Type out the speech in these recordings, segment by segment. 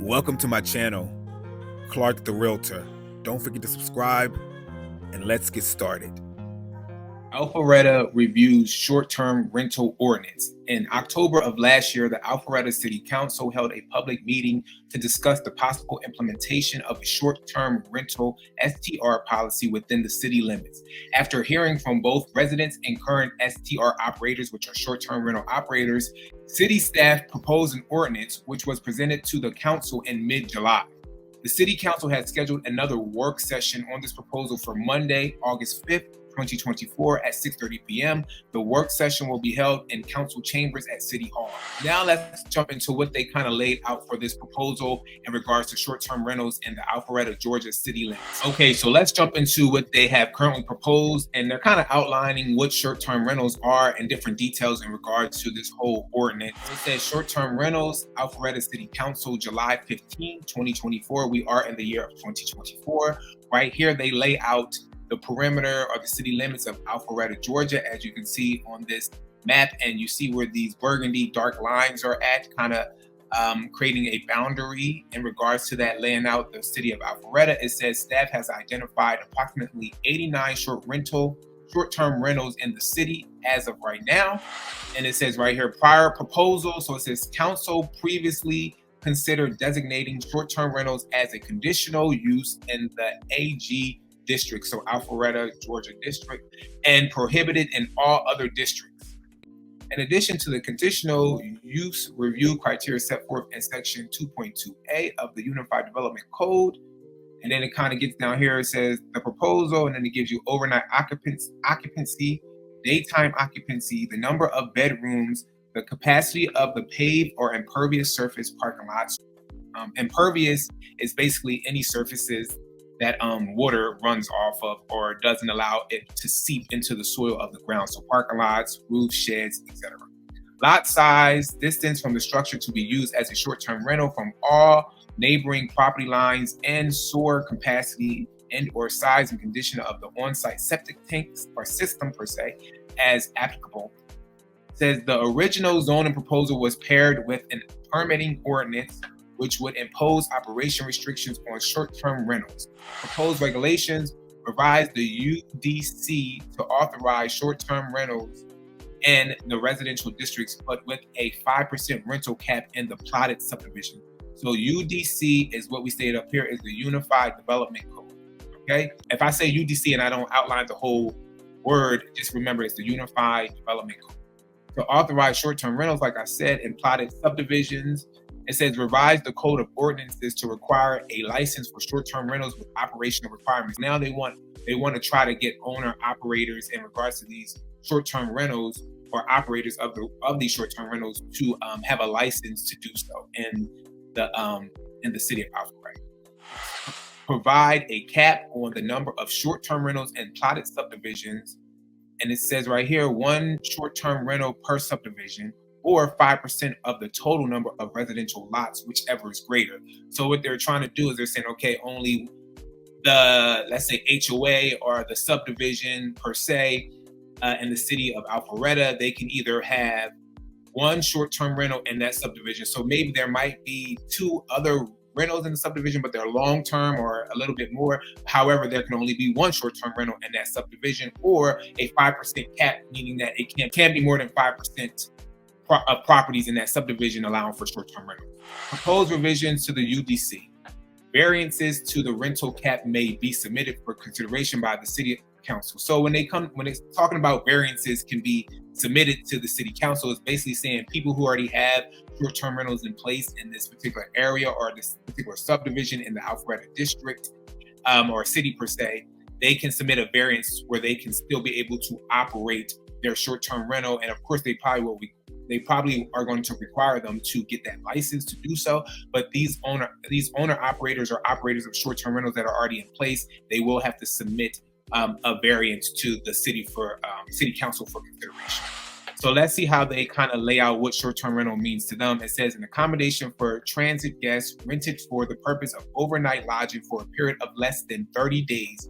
Welcome to my channel, Clark the Realtor. Don't forget to subscribe and let's get started. Alpharetta reviews short-term rental ordinance. In October of last year, the Alpharetta City Council held a public meeting to discuss the possible implementation of a short-term rental STR policy within the city limits. After hearing from both residents and current STR operators, which are short-term rental operators, city staff proposed an ordinance which was presented to the council in mid-July. The City Council has scheduled another work session on this proposal for Monday, August 5th, 2024 at 6:30 p.m. The work session will be held in council chambers at City Hall. Now let's jump into what they kind of laid out for this proposal in regards to short-term rentals in the Alpharetta, Georgia city limits. Okay, so let's jump into what they have currently proposed, and they're kind of outlining what short-term rentals are and different details in regards to this whole ordinance. It says short-term rentals, Alpharetta City Council, July 15, 2024. We are in the year of 2024. Right here, they lay out the perimeter or the city limits of Alpharetta, Georgia, as you can see on this map, and you see where these burgundy dark lines are at, kind of creating a boundary in regards to that, laying out the city of Alpharetta. It says staff has identified approximately 89 short-term rentals in the city as of right now. And it says right here, prior proposal. So it says council previously considered designating short-term rentals as a conditional use in the AG district, so Alpharetta, Georgia district, and prohibited in all other districts. In addition to the conditional use review criteria set forth in section 2.2a of the Unified Development Code, and then it kind of gets down here, it says the proposal, and then it gives you overnight occupancy, daytime occupancy, the number of bedrooms, the capacity of the paved or impervious surface parking lots. Impervious is basically any surfaces that water runs off of or doesn't allow it to seep into the soil of the ground. So parking lots, roofs, sheds, etc. Lot size, distance from the structure to be used as a short-term rental from all neighboring property lines, and sewer capacity and or size and condition of the on-site septic tanks or system per se as applicable. It says the original zoning proposal was paired with an permitting ordinance which would impose operation restrictions on short-term rentals. Proposed regulations revise the UDC to authorize short-term rentals in the residential districts, but with a 5% rental cap in the plotted subdivision. So UDC is what we stated up here is the Unified Development Code, okay? If I say UDC and I don't outline the whole word, just remember it's the Unified Development Code. To authorize short-term rentals, like I said, in plotted subdivisions, it says revise the code of ordinances to require a license for short-term rentals with operational requirements. Now they want to try to get owner operators in regards to these short-term rentals or operators of these short-term rentals to have a license to do so in the city of Alpharetta. Provide a cap on the number of short-term rentals in plotted subdivisions, and it says right here 1 short-term rental per subdivision, or 5% of the total number of residential lots, whichever is greater. So what they're trying to do is they're saying, okay, only the, let's say HOA or the subdivision per se in the city of Alpharetta, they can either have 1 short-term rental in that subdivision. So maybe there might be 2 other rentals in the subdivision, but they're long-term or a little bit more. However, there can only be 1 short-term rental in that subdivision, or a 5% cap, meaning that it can't be more than 5% of properties in that subdivision allowing for short-term rentals. Proposed revisions to the UDC. Variances to the rental cap may be submitted for consideration by the city council. So when it's talking about variances can be submitted to the city council, it's basically saying people who already have short-term rentals in place in this particular area or this particular subdivision in the Alpharetta district or city per se, they can submit a variance where they can still be able to operate their short-term rental. And of course, they probably are going to require them to get that license to do so. But these owner operators or operators of short-term rentals that are already in place, they will have to submit a variance to the city council for consideration. So let's see how they kind of lay out what short-term rental means to them. It says an accommodation for transit guests rented for the purpose of overnight lodging for a period of less than 30 days.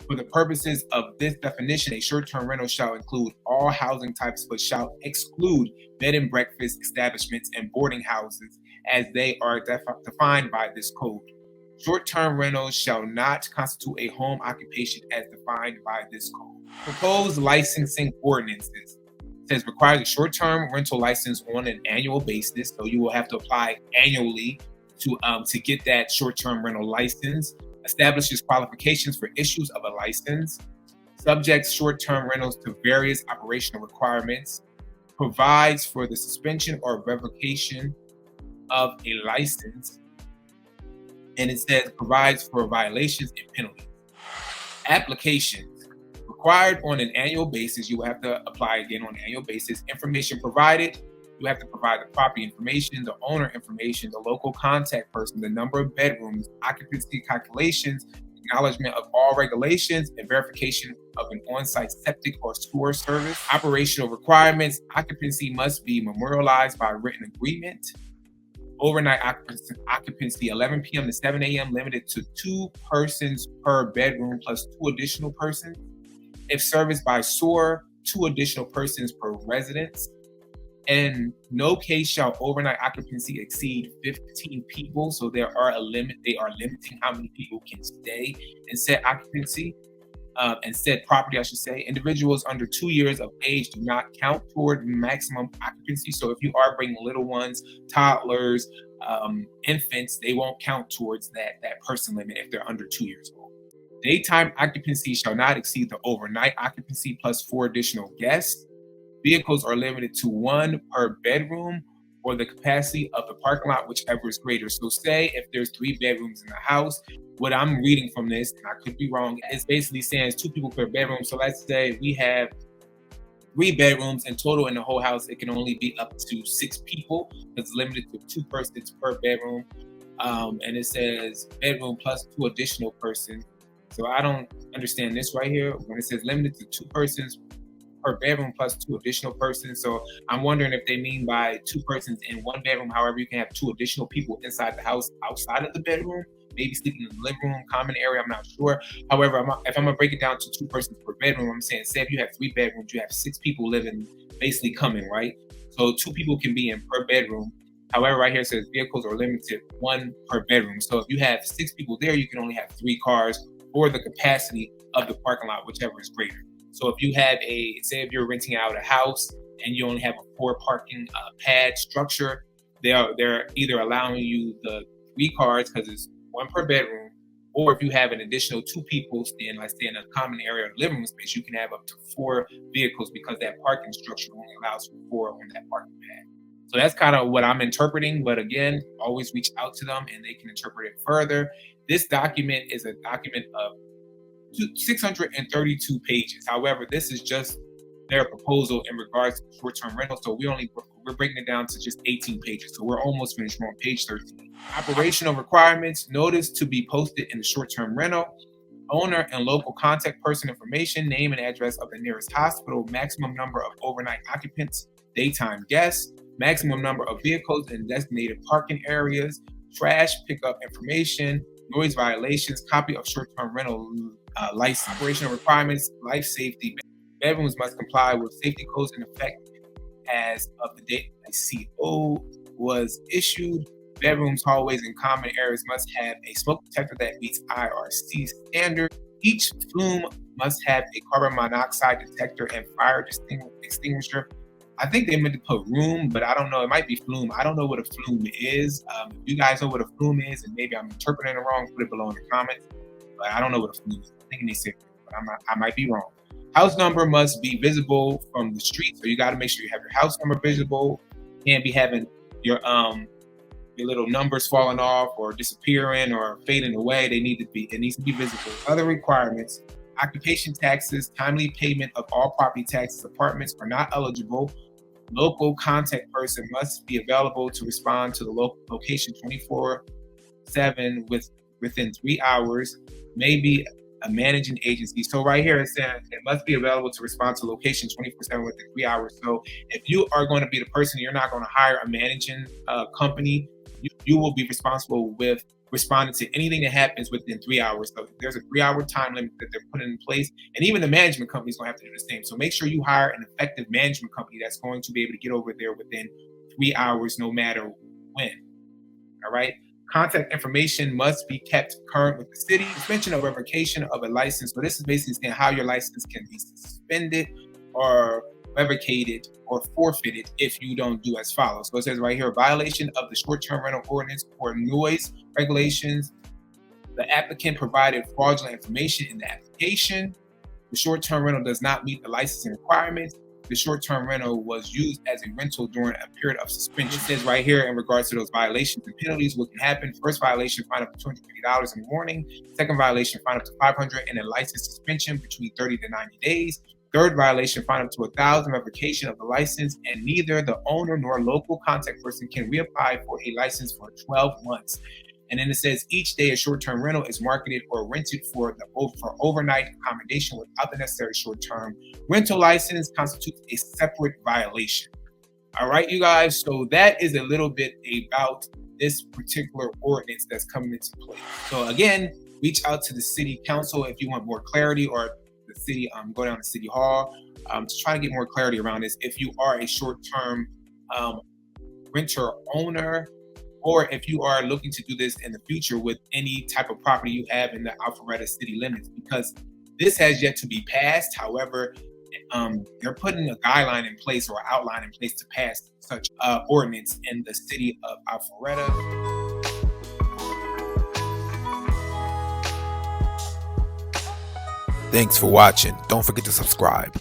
For the purposes of this definition, a short-term rental shall include all housing types, but shall exclude bed and breakfast establishments and boarding houses as they are defined by this code. Short-term rentals shall not constitute a home occupation as defined by this code. Proposed licensing ordinances. It says requires a short-term rental license on an annual basis, so you will have to apply annually to get that short-term rental license. Establishes qualifications for issues of a license. Subjects short-term rentals to various operational requirements. Provides for the suspension or revocation of a license. And it says provides for violations and penalties. Applications. Required on an annual basis, you will have to apply again on an annual basis. Information provided, you have to provide the property information, the owner information, the local contact person, the number of bedrooms, occupancy calculations, acknowledgement of all regulations, and verification of an on-site septic or sewer service. Operational requirements. Occupancy must be memorialized by written agreement. Overnight occupancy 11 p.m. to 7 a.m. limited to 2 persons per bedroom plus 2 additional persons. If serviced by sewer, 2 additional persons per residence. In no case shall overnight occupancy exceed 15 people. So they are limiting how many people can stay in said occupancy and said property, I should say. Individuals under 2 years of age do not count toward maximum occupancy. So if you are bringing little ones, toddlers, infants, they won't count towards that person limit if they're under 2 years old. Daytime occupancy shall not exceed the overnight occupancy plus 4 additional guests. Vehicles are limited to 1 per bedroom or the capacity of the parking lot, whichever is greater. So say if there's 3 bedrooms in the house, what I'm reading from this, and I could be wrong, it's basically saying it's 2 people per bedroom. So let's say we have 3 bedrooms in total in the whole house. It can only be up to 6 people. It's limited to 2 persons per bedroom. And it says bedroom plus 2 additional persons. So I don't understand this right here when it says limited to 2 persons per bedroom plus 2 additional persons. So I'm wondering if they mean by 2 persons in 1 bedroom. However, you can have 2 additional people inside the house outside of the bedroom, maybe sleeping in the living room, common area. I'm not sure. However, if I'm gonna break it down to 2 persons per bedroom, I'm saying, say if you have 3 bedrooms, you have 6 people living, basically coming, right? So 2 people can be in per bedroom. However, right here it says vehicles are limited 1 per bedroom. So if you have 6 people there, you can only have 3 cars or the capacity of the parking lot, whichever is greater. So if you have say if you're renting out a house and you only have a 4 parking pad structure, they're either allowing you the 3 cars because it's 1 per bedroom, or if you have an additional 2 people staying, like stay in a common area or living room space, you can have up to 4 vehicles because that parking structure only allows for 4 on that parking pad. So that's kind of what I'm interpreting. But again, always reach out to them and they can interpret it further. This document is a document of 632 pages. However, this is just their proposal in regards to short-term rental. So we're breaking it down to just 18 pages. So we're almost finished. We're on page 13. Operational requirements: notice to be posted in the short-term rental. Owner and local contact person information, name and address of the nearest hospital, maximum number of overnight occupants, daytime guests, maximum number of vehicles in designated parking areas, trash pickup information, noise violations, copy of short-term rental license. Operational requirements: life safety. Bedrooms must comply with safety codes in effect as of the date a CO was issued. Bedrooms, hallways, and common areas must have a smoke detector that meets IRC standards. Each flume must have a carbon monoxide detector and fire extinguisher. I think they meant to put room, but I don't know. It might be flume. I don't know what a flume is. If you guys know what a flume is, and maybe I'm interpreting it wrong, put it below in the comments. But I don't know what a flume is. I think they said, but I might be wrong. House number must be visible from the street, so you got to make sure you have your house number visible. You can't be having your little numbers falling off or disappearing or fading away. It needs to be visible. Other requirements: occupation taxes, timely payment of all property taxes. Apartments are not eligible. Local contact person must be available to respond to the local location 24/7 within 3 hours. Maybe a managing agency. So right here it says it must be available to respond to location 24/7 within 3 hours. So if you are going to be the person, you're not going to hire a managing company. You will be responsible with responding to anything that happens within 3 hours. So there's a 3-hour time limit that they're putting in place, and even the management company is going to have to do the same. So make sure you hire an effective management company that's going to be able to get over there within 3 hours, no matter when. All right. Contact information must be kept current with the city. Suspension or revocation of a license. So this is basically saying how your license can be suspended or revocated or forfeited if you don't do as follows. So it says right here, violation of the short-term rental ordinance or noise regulations. The applicant provided fraudulent information in the application. The short-term rental does not meet the licensing requirements. The short-term rental was used as a rental during a period of suspension. It says right here in regards to those violations and penalties, what can happen. First violation, fine up to $250 in the morning. Second violation, fine up to $500 and a license suspension between 30 to 90 days. Third violation, fine up to $1,000, revocation of the license, and neither the owner nor local contact person can reapply for a license for 12 months. And then it says each day a short-term rental is marketed or rented for overnight accommodation without the necessary short-term rental license constitutes a separate violation. All right, you guys. So that is a little bit about this particular ordinance that's coming into play. So again, reach out to the city council if you want more clarity, or the city, go down to City Hall to try to get more clarity around this. If you are a short-term renter owner, or if you are looking to do this in the future with any type of property you have in the Alpharetta city limits, because this has yet to be passed. However, they're putting a guideline in place or outline in place to pass such ordinance in the city of Alpharetta. Thanks for watching. Don't forget to subscribe.